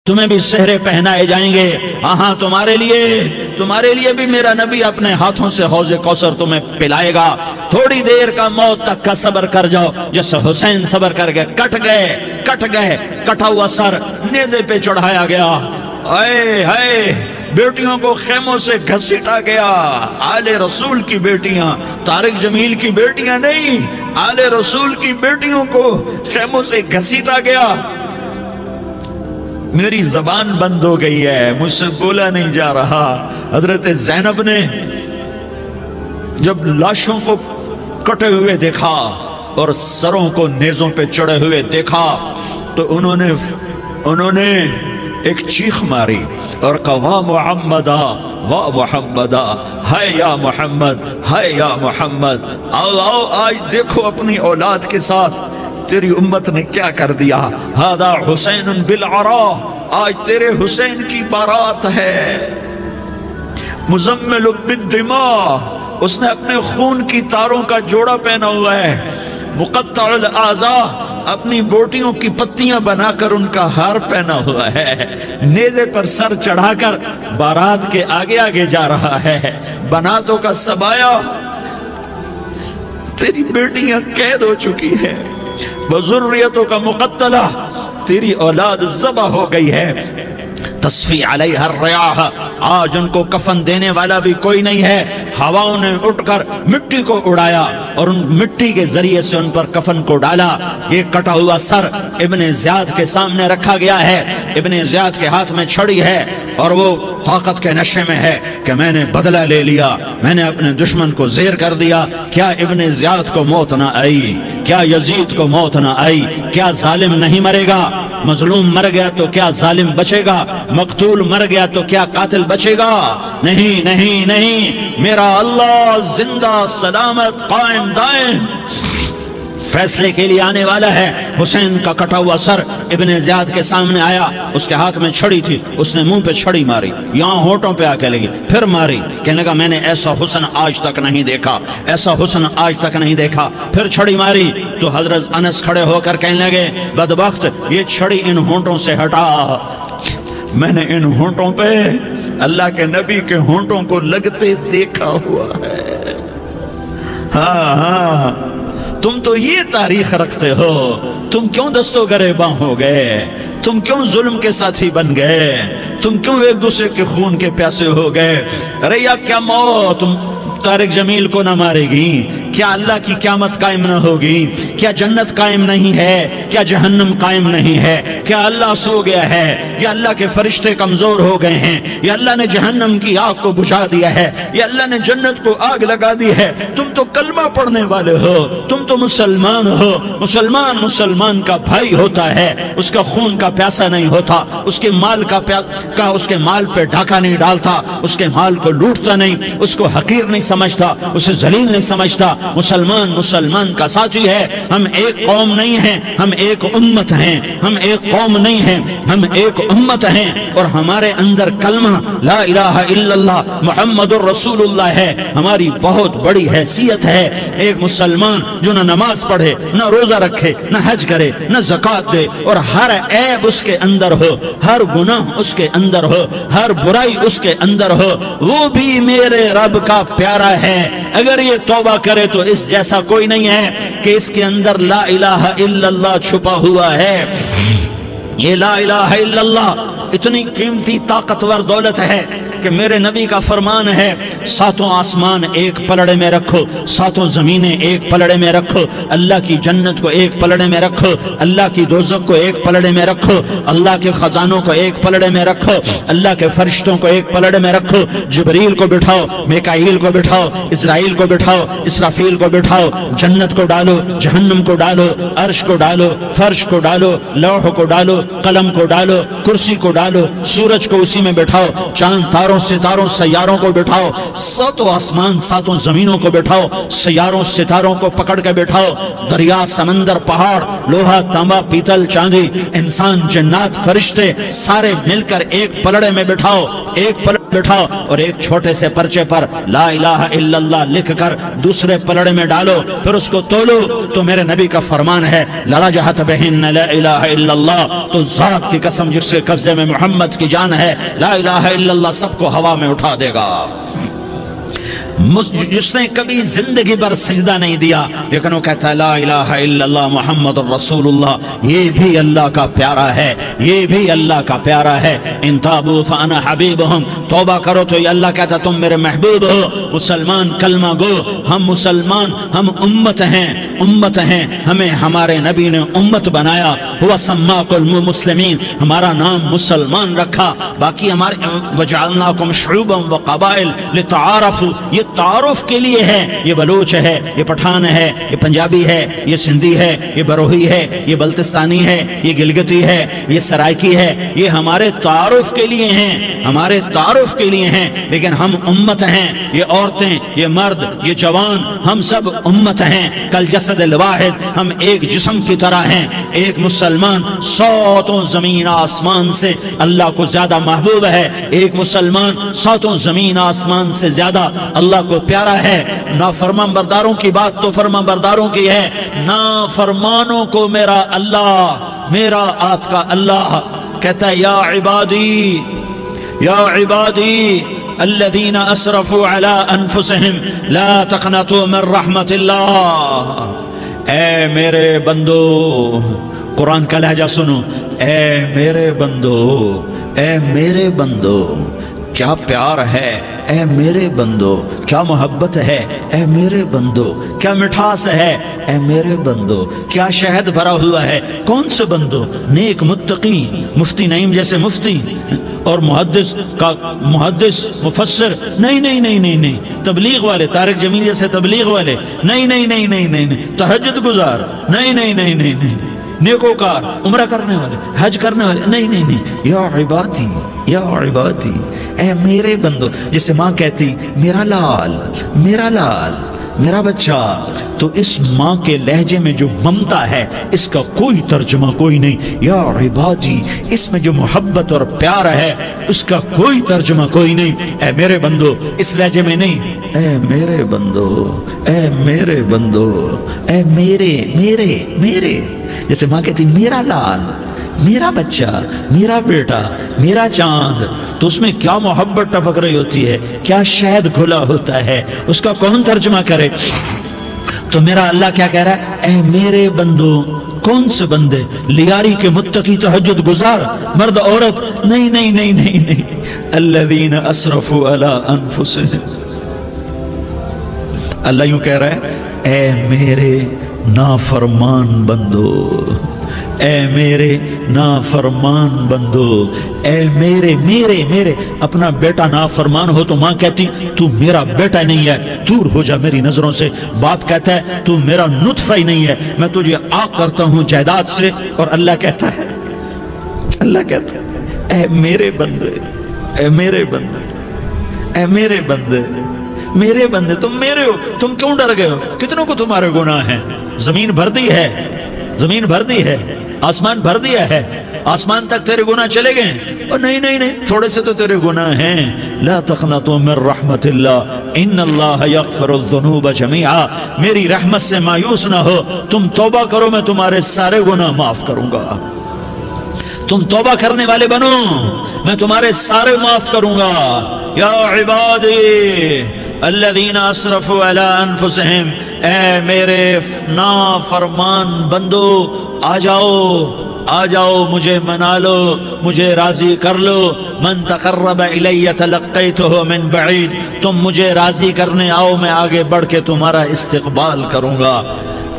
تمہیں بھی سہرے پہنائے جائیں گے. ہاں تمہارے لیے بھی میرا نبی اپنے ہاتھوں سے حوض کوثر تمہیں پلائے گا. تھوڑی دیر کا موت تک کا صبر کر جاؤ, جیسے حسین صبر کر گئے. کٹ گئے کٹا ہوا سر نیزے پہ چڑھایا گیا. ہائے بیٹیوں کو خیموں سے گھسیٹا گیا. آل رسول کی بیٹیاں, طارق جمیل کی بیٹیاں نہیں, آل رسول کی بیٹیوں کو خیموں سے گھسیٹا گیا. میری زبان بند ہو گئی ہے, مجھ سے بولا نہیں جا رہا. حضرت زینب نے جب لاشوں کو کٹے ہوئے دیکھا اور سروں کو نیزوں پہ چڑھے ہوئے دیکھا تو انہوں نے ایک چیخ ماری اور کہا واہ محمدہ واہ محمدہ, ہائے یا محمد, ہائے یا محمد. آؤ آج دیکھو اپنی اولاد کے ساتھ تیری امت نے کیا کر دیا. ہذا حسین بالعراء, آج تیرے حسین کی بارات ہے. مزمل بالدماء, اس نے اپنے خون کی تاروں کا جوڑا پہنا ہوا ہے. مقطع الاعضاء, اپنی بوٹیوں کی پتیاں بنا کر ان کا ہار پہنا ہوا ہے. نیزے پر سر چڑھا کر بارات کے آگے آگے جا رہا ہے. بناتوں کا سبایا, تیری بیٹیاں قید ہو چکی ہے. وذریتوں کا مقتلہ, تیری اولاد ذبح ہو گئی ہے. تصفی علیہ الریاح, آج ان کو کفن دینے والا بھی کوئی نہیں ہے. ہواؤں نے اٹھ کر مٹی کو اڑایا اور ان مٹی کے ذریعے سے ان پر کفن کو ڈالا. یہ کٹا ہوا سر ابن زیاد کے سامنے رکھا گیا ہے. ابن زیاد کے ہاتھ میں چھڑی ہے اور وہ طاقت کے نشے میں ہے کہ میں نے بدلہ لے لیا, میں نے اپنے دشمن کو زیر کر دیا. کیا ابن زیاد کو موت نہ آئی؟ کیا یزید کو موت نہ آئی؟ کیا ظالم نہیں مرے گا؟ مظلوم مر گیا تو کیا ظالم بچے گا؟ مقتول مر گیا تو کیا قاتل بچے گا؟ نہیں نہیں نہیں, میرا اللہ زندہ سلامت قائم دائم فیصلے کے لیے آنے والا ہے. حسین کا کٹا ہوا سر ابن زیاد کے سامنے آیا, اس کے ہاتھ میں چھڑی تھی. اس نے منہ پہ چھڑی ماری, یہاں ہونٹوں پہ آ کے لگی, پھر ماری. کہنے لگا میں نے ایسا حسن آج تک نہیں دیکھا, ایسا حسن آج تک نہیں دیکھا. پھر چھڑی ماری تو حضرت انس کھڑے ہو کر کہنے لگے بدبخت, یہ چھڑی ان ہونٹوں سے ہٹا. میں نے ان ہونٹوں پہ اللہ کے نبی کے ہونٹوں کو لگتے دیکھا ہوا ہے. ہاں تم تو یہ تاریخ رکھتے ہو, تم کیوں دستوں گریباں ہو گئے؟ تم کیوں ظلم کے ساتھی بن گئے؟ تم کیوں ایک دوسرے کے خون کے پیاسے ہو گئے؟ ارے یا کیا موت طارق جمیل کو نہ مارے گی؟ کیا اللہ کی قیامت قائم نہ ہوگی؟ کیا جنت قائم نہیں ہے؟ کیا جہنم قائم نہیں ہے؟ کیا اللہ سو گیا ہے؟ یا اللہ کے فرشتے کمزور ہو گئے ہیں؟ یا اللہ نے جہنم کی آگ کو بجھا دیا ہے؟ یا اللہ نے جنت کو آگ لگا دی ہے؟ تم تو کلمہ پڑھنے والے ہو, تم تو مسلمان ہو. مسلمان کا بھائی ہوتا ہے, اس کا خون کا پیاسا نہیں ہوتا, اس کے مال اس کے مال پہ ڈھاکہ نہیں ڈالتا, اس کے مال کو لوٹتا نہیں, اس کو حقیر نہیں سمجھتا, اسے ذلیل نہیں سمجھتا. مسلمان کا ساتھی ہے. ہم ایک قوم نہیں ہیں, ہم ایک امت ہیں. ہم ایک قوم نہیں ہیں, ہم ایک امت ہیں. اور ہمارے اندر کلمہ لا الہ الا اللہ محمد الرسول اللہ ہے. ہماری بہت بڑی حیثیت ہے. ایک مسلمان جو نہ نماز پڑھے, نہ روزہ رکھے, نہ حج کرے, نہ زکوٰۃ دے, اور ہر عیب اس کے اندر ہو, ہر گناہ اس کے اندر ہو, ہر برائی اس کے اندر ہو, وہ بھی میرے رب کا پیارا ہے. اگر یہ توبہ کرے تو اس جیسا کوئی نہیں ہے کہ اس کے اندر لا الہ الا اللہ چھپا ہوا ہے. یہ لا الہ الا اللہ اتنی قیمتی طاقتور دولت ہے کہ میرے نبی کا فرمان ہے, ساتوں آسمان ایک پلڑے میں رکھو, ساتوں زمینیں ایک پلڑے میں رکھو, اللہ کی جنت کو ایک پلڑے میں رکھو, اللہ کی دوزخ کو ایک پلڑے میں رکھو, اللہ کے خزانوں کو ایک پلڑے میں رکھو, اللہ کے فرشتوں کو ایک پلڑے میں رکھو. جبریل کو بٹھاؤ, میکائیل کو بٹھاؤ, اسرائیل کو بٹھاؤ, اسرافیل کو بٹھاؤ. جنت کو ڈالو, جہنم کو ڈالو, عرش کو ڈالو, فرش کو ڈالو, لوح کو ڈالو, قلم کو ڈالو, کرسی کو ڈالو, سورج کو اسی میں بٹھاؤ, چاند تاروں ستاروں سیاروں کو بٹھاؤ, ساتوں آسمان ساتوں زمینوں کو بٹھاؤ, سیاروں ستاروں کو پکڑ کے بٹھاؤ. دریا, سمندر, پہاڑ, لوہا, تانبا, پیتل, چاندی, انسان, جنات, فرشتے سارے مل کر ایک پلڑے میں بٹھاؤ, ایک پلڑے بٹھاؤ, اور ایک چھوٹے سے پرچے پر لا الہ الا اللہ لکھ کر دوسرے پلڑے میں ڈالو, پھر اس کو تولو. تو میرے نبی کا فرمان ہے لرجحت بہن لا الہ الا اللہ, تو ذات کی قسم جس کے قبضے میں محمد کی جان ہے، لا الہ الا اللہ سب کو ہوا میں اٹھا دے گا۔ جس نے کبھی زندگی پر سجدہ نہیں دیا لیکن وہ کہتا ہے لا الہ الا اللہ محمد الرسول اللہ، یہ بھی اللہ کا پیارا ہے، یہ بھی اللہ کا پیارا ہے۔ ان تابوا فانا حبیبہم، توبہ کرو تو یہ اللہ کہتا تم میرے محبوب ہو۔ مسلمان کلمہ گو، ہم مسلمان، ہم امت ہیں، امت ہیں، ہمیں ہمارے نبی نے امت بنایا، ہوا سماکم المسلمین، ہمارا نام مسلمان رکھا، باقی ہمارے وجعلناکم شعوبا وقبائل لتعارفوا، یہ تعارف کے لیے ہے، یہ بلوچ ہے، یہ پٹھان ہے، یہ پنجابی ہے، یہ سندھی ہے، یہ بروہی ہے، یہ بلتستانی ہے، یہ گلگتی ہے، یہ سرائکی ہے، یہ ہمارے تعارف کے لیے ہیں، ہمارے تعارف کے لیے ہیں، لیکن ہم امت ہیں، یہ عورتیں، یہ مرد، یہ جوان، ہم سب امت ہیں، کل جسد الواحد، ہم ایک جسم کی طرح ہیں۔ ایک مسلمان ساتوں زمین آسمان سے اللہ کو زیادہ محبوب ہے، ایک مسلمان ساتوں زمین آسمان سے زیادہ اللہ کو پیارا ہے۔ نافرمان برداروں کی بات تو فرمان برداروں کی ہے، نافرمانوں کو میرا اللہ، میرا آپ کا اللہ کہتا ہے یا عبادی، یا عبادی الذین اسرفوا علی انفسہم لا تقنطوا من رحمت اللہ، اے میرے بندو، قرآن کا لہجہ سنو، اے میرے بندو، اے میرے بندو، کیا پیار ہے، اے میرے بندو، کیا محبت ہے، اے میرے بندو، کیا مٹھاس ہے، اے میرے بندو، کیا شہد بھرا ہوا ہے۔ کون سے بندو؟ نیک متقی، مفتی نعیم جیسے مفتی اور محدث کا محدث مفسر، نہیں نہیں نہیں نہیں نہیں، تبلیغ والے، طارق جمیل جیسے تبلیغ والے، نہیں نہیں نہیں نہیں نہیں، تہجد گزار، نہیں نہیں نہیں نہیں نہیں، نیکوکار، عمرہ کرنے والے، حج کرنے والے، نہیں نہیں نہیں، یا عبادی، یا عبادی، اے میرے بندو، جسے ماں کہتی میرا لال، میرا لال، میرا بچہ، تو اس ماں کے لہجے میں جو ممتا ہے اس کا کوئی ترجمہ کوئی نہیں۔ یا عبادی، اس میں جو محبت اور پیار ہے اس کا کوئی ترجمہ کوئی نہیں۔ اے میرے بندو، اس لہجے میں نہیں، اے میرے بندو، اے میرے بندو، اے میرے میرے میرے، جیسے ماں کہتی میرا لال، میرا بچہ، میرا بیٹا، میرا چاند، تو اس میں کیا محبت ٹپک رہی ہوتی ہے، کیا شہد کھلا ہوتا ہے، اس کا کون ترجمہ کرے؟ تو میرا اللہ کیا کہہ رہا ہے؟ اے میرے بندو، کون سے بندے؟ لیاری کے متقی، تہجد گزار، مرد عورت، نہیں نہیں نہیں نہیں نہیں، الذین اسرفوا علی انفسہم، اللہ یوں کہہ رہا ہے اے میرے نافرمان بندو، اے میرے نافرمان بندو، اے میرے میرے میرے، اپنا بیٹا نافرمان ہو تو ماں کہتی تو میرا بیٹا نہیں ہے، دور ہو جا میری نظروں سے۔ باپ کہتا ہے تو میرا نطفہ ہی نہیں ہے، میں تجھے عاق کرتا ہوں جائیداد سے۔ اور اللہ کہتا ہے، اللہ کہتا ہے اے میرے بندے، اے میرے بندے، اے میرے بندے، میرے بندے، تم میرے ہو، تم کیوں ڈر گئے ہو؟ کتنوں کو تمہارے گناہ ہیں؟ زمین بھر دی ہے، زمین بھر دی ہے، آسمان بھر دیا ہے، آسمان تک تیرے گناہ چلے گئے؟ اور نہیں نہیں نہیں، تھوڑے سے تو تیرے گناہ ہیں۔ لا تقنطوا من رحمت اللہ ان اللہ یغفر الذنوب جميعا، میری رحمت سے مایوس نہ ہو، تم توبہ کرو میں تمہارے سارے گناہ معاف کروں گا۔ تم توبہ کرنے والے بنو، میں تمہارے سارے معاف کروں گا۔ یا عبادی الذین اسرفوا علی انفسہم، اے میرے نافرمان بندو، آ جاؤ، آ جاؤ، مجھے منا لو، مجھے راضی کر لو۔ من تقرب الی تلقیتہ من بعید، تم مجھے راضی کرنے آؤ، میں آگے بڑھ کے تمہارا استقبال کروں گا۔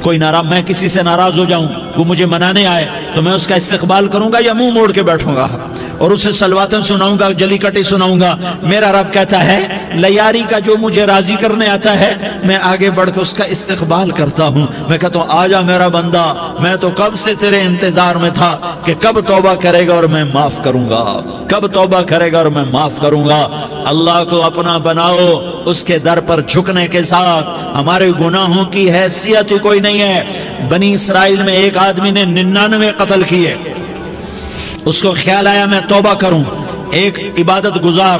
کوئی ناراض، میں کسی سے ناراض ہو جاؤں، وہ مجھے منانے آئے تو میں اس کا استقبال کروں گا یا منہ موڑ کے بیٹھوں گا اور اسے سلواتیں سناؤں گا، جلی کٹی سناؤں گا؟ میرا رب کہتا ہے لیاری کا جو مجھے راضی کرنے آتا ہے میں آگے بڑھ کے اس کا استقبال کرتا ہوں۔ میں کہتا ہوں آ جا میرا بندہ، میں تو کب سے تیرے انتظار میں تھا کہ کب توبہ کرے گا اور میں معاف کروں گا، کب توبہ کرے گا اور میں معاف کروں گا۔ اللہ کو اپنا بناؤ، اس کے در پر جھکنے کے ساتھ ہمارے گناہوں کی حیثیت ہی کوئی نہیں ہے۔ بنی اسرائیل میں ایک آدمی نے 99 قتل کیے، اس کو خیال آیا میں توبہ کروں، ایک عبادت گزار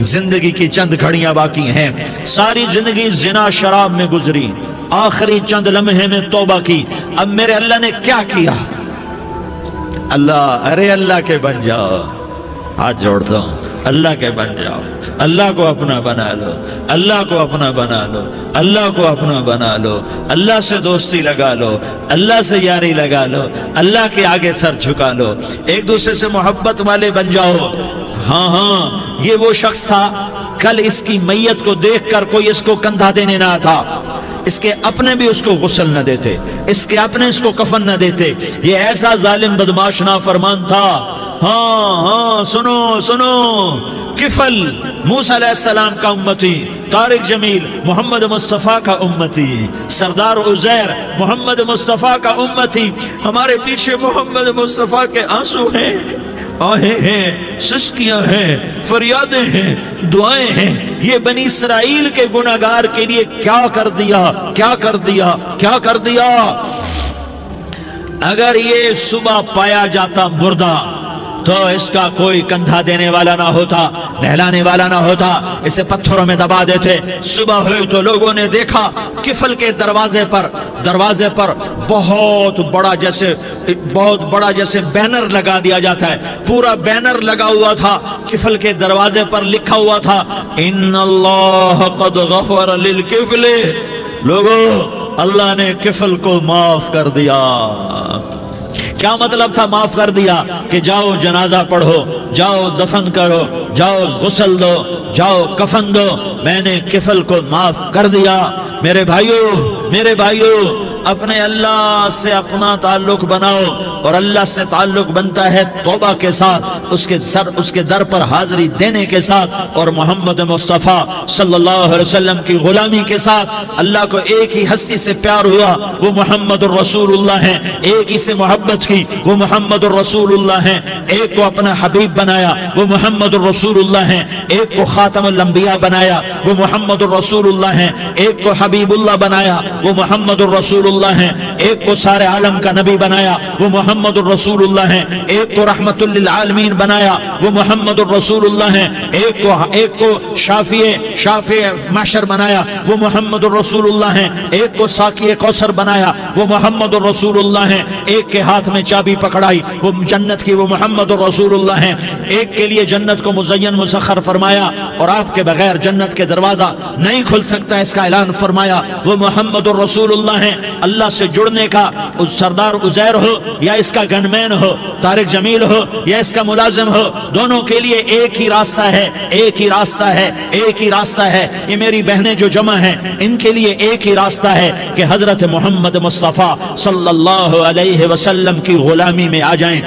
زندگی کی چند گھڑیاں باقی ہیں، ساری زندگی زنا شراب میں گزری، آخری چند لمحے میں توبہ کی، اب میرے اللہ نے کیا کیا؟ اللہ، ارے اللہ کے بن جاؤ، ہاتھ جوڑتا ہوں، اللہ کے بن جاؤ، اللہ کو اپنا بنا لو، اللہ کو اپنا بنا لو، اللہ کو اپنا بنا لو، اللہ سے دوستی لگا لو، اللہ سے یاری لگا لو، اللہ کے آگے سر جھکا لو، ایک دوسرے سے محبت والے بن جاؤ۔ ہاں ہاں، یہ وہ شخص تھا، کل اس کی میت کو دیکھ کر کوئی اس کو کندھا دینے نہ تھا، اس کے اپنے بھی اس کو غسل نہ دیتے، اس کے اپنے اس کو کفن نہ دیتے، یہ ایسا ظالم بدماش نافرمان تھا۔ ہاں ہاں، سنو سنو، کفل موسیٰ علیہ السلام کا امتی، طارق جمیل محمد مصطفیٰ کا امتی، سردار عزیر محمد مصطفیٰ کا امتی، ہمارے پیچھے محمد مصطفیٰ کے آنسو ہیں، آہیں ہیں، سسکیاں ہیں، فریادیں ہیں، دعائیں ہیں، یہ بنی اسرائیل کے گناہگار کے لیے کیا کر دیا، کیا کر دیا، کیا کر دیا۔ اگر یہ صبح پایا جاتا مردہ تو اس کا کوئی کندھا دینے والا نہ ہوتا، نہلانے والا نہ ہوتا، اسے پتھروں میں دبا دیتے۔ صبح ہوئی تو لوگوں نے دیکھا کفل کے دروازے پر بہت بڑا جیسے بینر لگا دیا جاتا ہے، پورا بینر لگا ہوا تھا، کفل کے دروازے پر لکھا ہوا تھا ان اللہ قد غفر للکفل، لوگوں اللہ نے کفل کو معاف کر دیا۔ کیا مطلب تھا معاف کر دیا؟ کہ جاؤ جنازہ پڑھو، جاؤ دفن کرو، جاؤ غسل دو، جاؤ کفن دو، میں نے کفل کو معاف کر دیا۔ میرے بھائیو، اپنے اللہ سے اپنا تعلق بناؤ، اور اللہ سے تعلق بنتا ہے توبہ کے ساتھ، اس کے در پر حاضری دینے کے ساتھ، اور محمد مصطفیٰ صلی اللہ علیہ وسلم کی غلامی کے ساتھ۔ اللہ کو ایک ہی ہستی سے پیار ہوا، وہ محمد الرسول اللہ ہیں، ایک ہی سے محبت کی، وہ محمد الرسول اللہ ہیں، ایک کو اپنا حبیب بنایا، وہ محمد الرسول اللہ ہیں، ایک کو خاتم الانبیاء بنایا، وہ محمد الرسول اللہ ہیں، ایک کو حبیب اللہ بنایا، وہ محمد الرسول اللہ ہیں، ایک کو سارے عالم کا نبی بنایا، وہ محمد الرسول اللہ ہیں، ایک کو رحمت للعالمین بنایا، وہ محمد الرسول اللہ ہیں، ایک کو شافع محشر بنایا، وہ محمد الرسول اللہ ہیں، ایک کو ساقی کوثر بنایا، وہ محمد الرسول اللہ ہیں، ایک کے ہاتھ میں چابی پکڑائی وہ جنت کی، وہ محمد الرسول اللہ ہیں، ایک کے لیے جنت کو مزین مسخر فرمایا، اور آپ کے بغیر جنت کے دروازہ نہیں کھل سکتا اس کا اعلان فرمایا، وہ محمد الرسول اللہ ہیں۔ اللہ سے جڑنے کا سردار عزیر ہو یا اس کا گنمین ہو، طارق جمیل ہو یا اس کا ملازم ہو، دونوں کے لیے ایک ہی راستہ ہے، ایک ہی راستہ ہے، ایک ہی راستہ ہے۔ یہ میری بہنیں جو جمع ہیں ان کے لیے ایک ہی راستہ ہے کہ حضرت محمد مصطفیٰ صلی اللہ علیہ وسلم کی غلامی میں آ جائیں،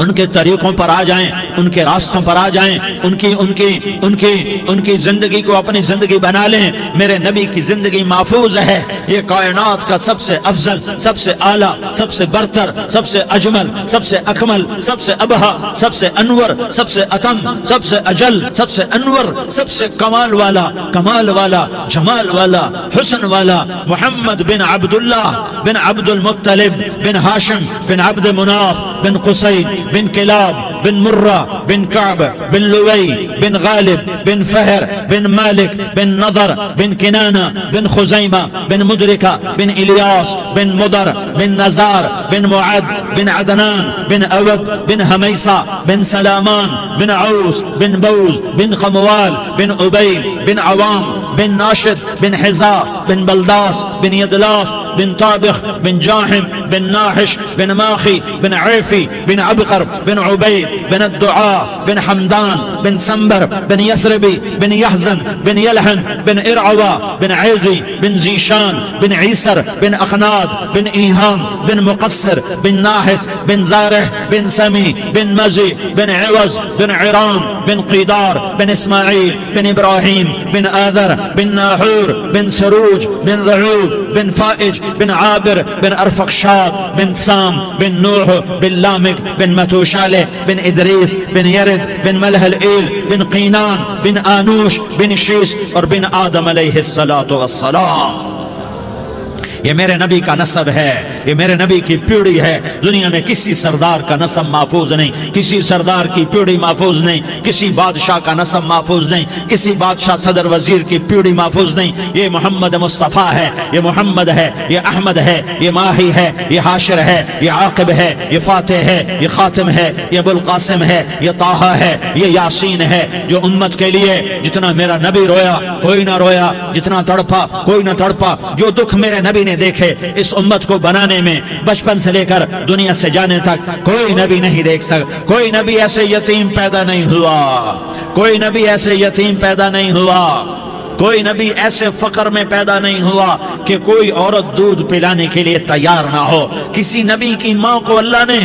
ان کے طریقوں پر آ جائیں، ان کے راستوں پر آ جائیں، ان کی زندگی کو اپنی زندگی بنا لیں۔ میرے نبی کی زندگی محفوظ ہے، یہ کائنات کا سب سے افضل، سب سے اعلیٰ، سب سے برتر، سب سے اجمل، سب سے اکمل، سب سے ابہا، سب سے انور، سب سے اتم، سب سے اجل، سب سے انور، سب سے کمال والا، جمال والا، حسن والا، محمد بن عبداللہ بن عبد المطلب بن ہاشم بن عبد مناف بن قصی بن کلاب بن مرہ بن کعب بن لوی بن غالب بن فہر بن مالک بن نضر بن کنانہ بن خزیمہ بن مدرکہ بن الیاس بن مدر بن نزار بن معد بن عدنان بن اود بن حمیسہ بن سلامان بن عوس بن بوز بن قموال بن عبیل بن عوام بن ناشد بن حزا بن بلداس بن یدلاف بن طابخ بن جاحم بن ناحش بن ماخی بن عیفی بن عبقر بن عبید بن الدعاء بن حمدان بن سنبر بن یثربی بن یحزن بن یلحن بن ارعوا بن عیدی بن زیشان بن عیسر بن اقناد بن ایہام بن مقصر بن ناحس بن زارح بن سمی بن مزی بن عوض بن عرام بن قیدار بن اسماعیل بن ابراہیم بن آذر بن ناحور بن سروج بن رعوب بن فائج بن عابر بن ارفقشاد بن سام بن نوح بن لامک بن متوشالہ بن ادریس بن یرد بن ملح الایل بن قینان بن آنوش بن شیس اور بن آدم علیہ الصلاة والسلام۔ یہ میرے نبی کا نسب ہے، یہ میرے نبی کی پیڑھی ہے۔ دنیا میں کسی سردار کا نسب محفوظ نہیں، کسی سردار کی پیڑھی محفوظ نہیں، کسی بادشاہ کا نسب محفوظ نہیں، کسی بادشاہ صدر وزیر کی پیڑھی محفوظ نہیں۔ یہ محمد مصطفیٰ ہے، یہ محمد ہے، یہ احمد ہے، یہ ماہی ہے، یہ حاشر ہے، یہ عاقب ہے، یہ فاتح ہے، یہ خاتم ہے، یہ ابو القاسم ہے، یہ طٰہٰ ہے، یہ یاسین ہے۔ جو امت کے لیے جتنا میرا نبی رویا کوئی نہ رویا، جتنا تڑپا کوئی نہ تڑپا، جو دکھ میرے نبی نے دیکھے اس امت کو بنانے میں، بچپن سے لے کر دنیا سے جانے تک کوئی نبی نہیں دیکھ سکتا۔ کوئی نبی ایسے یتیم پیدا نہیں ہوا، کوئی نبی ایسے یتیم پیدا نہیں ہوا، کوئی نبی ایسے فقر میں پیدا نہیں ہوا کہ کوئی عورت دودھ پلانے کے لیے تیار نہ ہو۔ کسی نبی کی ماں کو اللہ نے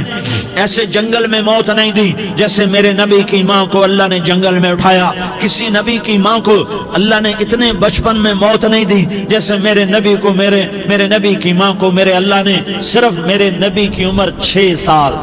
ایسے جنگل میں موت نہیں دی جیسے میرے نبی کی ماں کو اللہ نے جنگل میں اٹھایا۔ کسی نبی کی ماں کو اللہ نے اتنے بچپن میں موت نہیں دی جیسے میرے نبی کو میرے نبی کی ماں کو میرے اللہ نے صرف میرے نبی کی عمر 6 سال،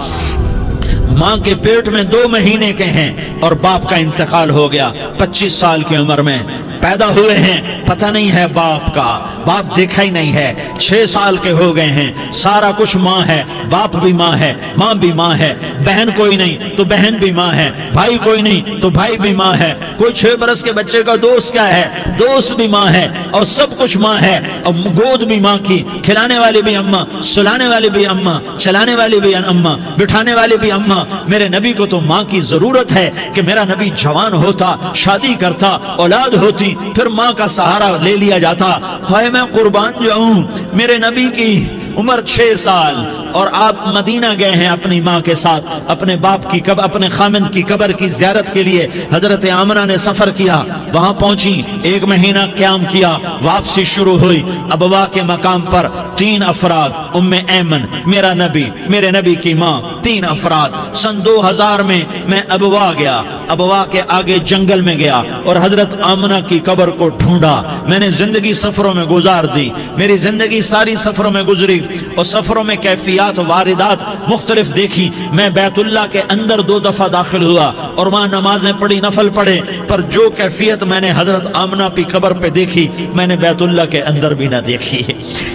ماں کے پیٹ میں 2 مہینے کے ہیں اور باپ کا انتقال ہو گیا 25 سال کی عمر میں پیدا ہوئے ہیں، پتہ نہیں ہے باپ کا، باپ دیکھا ہی نہیں ہے، 6 سال کے ہو گئے ہیں، سارا کچھ ماں ہے، باپ بھی ماں ہے، ماں بھی ماں ہے، بہن کوئی نہیں تو بہن بھی ماں ہے، بھائی کوئی نہیں تو بھائی بھی ماں ہے، کوئی 6 برس کے بچے کا دوست کیا ہے، دوست بھی ماں ہے، اور سب کچھ ماں ہے، اور گود بھی ماں کی، کھلانے والی بھی اماں، سلانے والی بھی اماں، چلانے والی بھی اماں، بٹھانے والی بھی اماں۔ میرے نبی کو تو ماں کی ضرورت ہے کہ میرا نبی جوان ہوتا، شادی کرتا، اولاد ہوتی، پھر ماں کا سہارا لے لیا جاتا۔ ہائے میں قربان جاؤں، میرے نبی کی عمر 6 سال اور آپ مدینہ گئے ہیں اپنی ماں کے ساتھ، اپنے باپ کی اپنے خامند کی قبر کی زیارت کے لیے حضرت آمنہ نے سفر کیا، وہاں پہنچی، 1 مہینہ قیام کیا، واپسی شروع ہوئی۔ ابوا کے مقام پر 3 افراد، ام ایمن، میرا نبی، میرے نبی کی ماں، 3 افراد۔ سن 2000 میں ابوا گیا، ابوا کے آگے جنگل میں گیا اور حضرت آمنہ کی قبر کو ڈھونڈا۔ میں نے زندگی سفروں میں گزار دی، میری زندگی ساری سفروں میں گزری اور سفروں میں کیفیات واردات مختلف دیکھی۔ میں بیت اللہ کے اندر 2 دفعہ داخل ہوا اور وہاں نمازیں پڑھی، نفل پڑھے، پر جو کیفیت میں نے حضرت آمنہ کی قبر پہ دیکھی میں نے بیت اللہ کے اندر بھی نہ دیکھی۔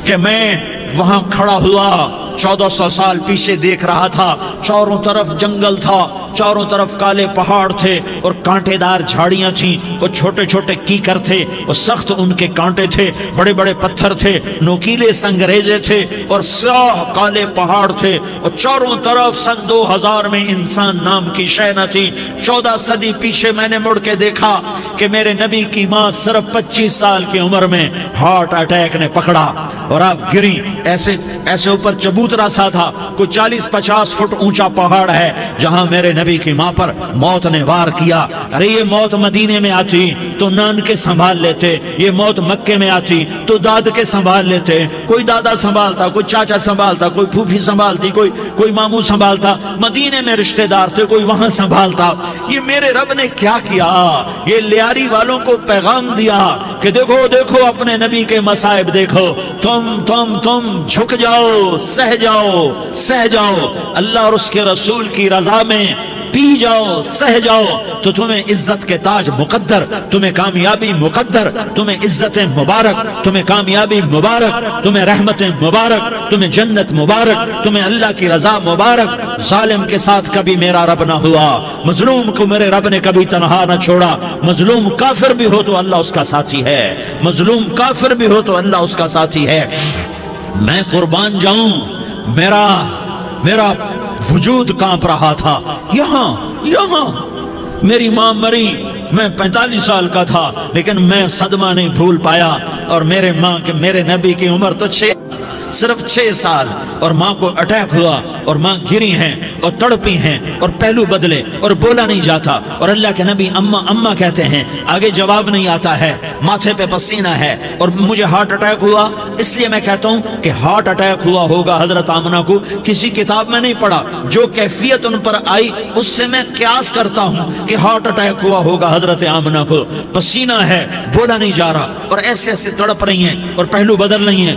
کہ میں وہاں کھڑا ہوا 1400 سال پیچھے دیکھ رہا تھا، چاروں طرف جنگل تھا، چاروں طرف کالے پہاڑ تھے اور کانٹے دار جھاڑیاں تھیں، وہ چھوٹے چھوٹے کیکر تھے، وہ سخت ان کے کانٹے تھے، بڑے بڑے پتھر تھے، نوکیلے سنگریزے تھے اور سیاہ کالے پہاڑ تھے، اور چاروں طرف سن 2000 میں انسان نام کی شے نہ تھی۔ 14 صدی پیچھے میں نے مڑ کے دیکھا کہ میرے نبی کی ماں صرف 25 سال کی عمر میں ہارٹ اٹیک نے پکڑا اور آپ گری، ایسے اوپر چبوترا سا تھا، کوئی 40-50 فٹ اونچا پہاڑ ہے جہاں میرے نبی کی ماں پر موت نے وار کیا۔ ارے یہ موت مدینے میں آتی تو نان کے سنبھال لیتے، یہ موت مکے میں آتی تو داد کے سنبھال لیتے، کوئی دادا سنبھالتا، کوئی چاچا سنبھالتا، کوئی پھوپھی سنبھالتی، کوئی ماموں سنبھالتا، مدینے میں رشتہ دار تھے کوئی وہاں سنبھالتا۔ یہ میرے رب نے کیا کیا؟ یہ لیاری والوں کو پیغام دیا کہ دیکھو دیکھو اپنے نبی کے مصائب دیکھو، تم جھک جاؤ، سہ جاؤ، اللہ اور اس کے رسول کی رضا میں پی جاؤ، سہ جاؤ تو تمہیں عزت کے تاج مقدر، تمہیں کامیابی مقدر، تمہیں عزت مبارک، تمہیں کامیابی مبارک، تمہیں رحمت مبارک، تمہیں جنت مبارک، تمہیں اللہ کی رضا مبارک۔ ظالم کے ساتھ کبھی میرا رب نہ ہوا، مظلوم کو میرے رب نے کبھی تنہا نہ چھوڑا۔ مظلوم کافر بھی ہو تو اللہ اس کا ساتھی ہے، مظلوم کافر بھی ہو تو اللہ اس کا ساتھی ہے۔ میں قربان جاؤں، میرا وجود کانپ رہا تھا۔ یہاں میری ماں مری، میں 45 سال کا تھا لیکن میں صدمہ نہیں بھول پایا، اور میرے نبی کی عمر تو صرف 6 سال، اور ماں کو اٹیک ہوا اور ماں گری ہیں اور تڑپی ہیں اور پہلو بدلے اور بولا نہیں جاتا، اور اللہ کے نبی اماں کہتے ہیں، آگے جواب نہیں آتا ہے، ماتھے پہ پسینہ ہے، اور مجھے ہارٹ اٹیک ہوا۔ اس لیے میں کہتا ہوں کہ ہارٹ اٹیک ہوا ہوگا حضرت آمنہ کو، کسی کتاب میں نہیں پڑھا، جو کیفیت ان پر آئی اس سے میں قیاس کرتا ہوں کہ ہارٹ اٹیک ہوا ہوگا حضرت آمنہ کو۔ پسینہ ہے، بولا نہیں جا رہا، اور ایسے تڑپ رہی ہیں اور پہلو بدل رہی ہیں،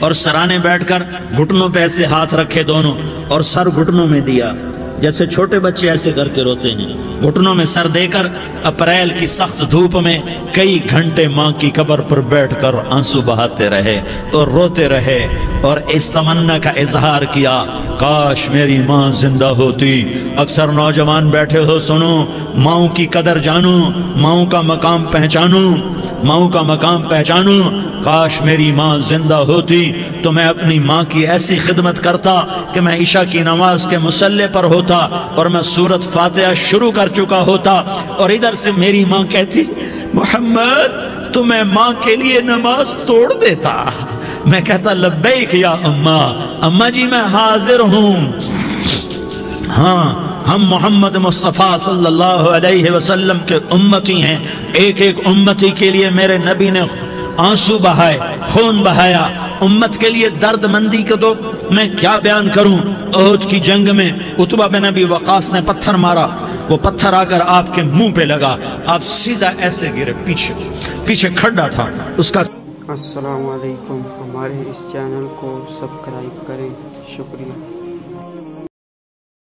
اور سرانے بیٹھ کر گھٹنوں پہ ایسے ہاتھ رکھے دونوں اور سر گھٹنوں میں دیا، جیسے چھوٹے بچے ایسے کر کے روتے ہیں، گھٹنوں میں سر دے کر اپریل کی سخت دھوپ میں کئی گھنٹے ماں کی قبر پر بیٹھ کر آنسو بہاتے رہے اور روتے رہے اور اس تمنا کا اظہار کیا، کاش میری ماں زندہ ہوتی۔ اکثر نوجوان بیٹھے ہو، سنو، ماؤں کی قدر جانو، ماؤں کا مقام پہچانو، ماؤں کا مقام پہچانو۔ کاش میری ماں زندہ ہوتی تو میں اپنی ماں کی ایسی خدمت کرتا کہ میں عشاء کی نماز کے مصلی پر ہوتا اور میں سورۃ فاتحہ شروع کر چکا ہوتا، اور ادھر سے میری ماں کہتی محمد تو میں ماں کے لیے نماز توڑ دیتا۔ میں کہتا لبیک یا اماں، اماں جی میں حاضر ہوں۔ ہاں، ہم محمد مصطفیٰ صلی اللہ علیہ وسلم کے امتی ہیں، ایک ایک امتی کے لیے میرے نبی نے آنسو بہائے، خون بہایا، امت کے لیے درد مندی کو تو میں کیا بیان کروں۔ احد کی جنگ میں عتبہ بن ابی وقاص نے پتھر مارا، وہ پتھر آ کر آپ کے منہ پہ لگا، آپ سیدھا ایسے گرے، پیچھے کھڑا تھا اس کا۔ السلام علیکم، ہمارے اس چینل کو سبسکرائب کریں، شکریہ۔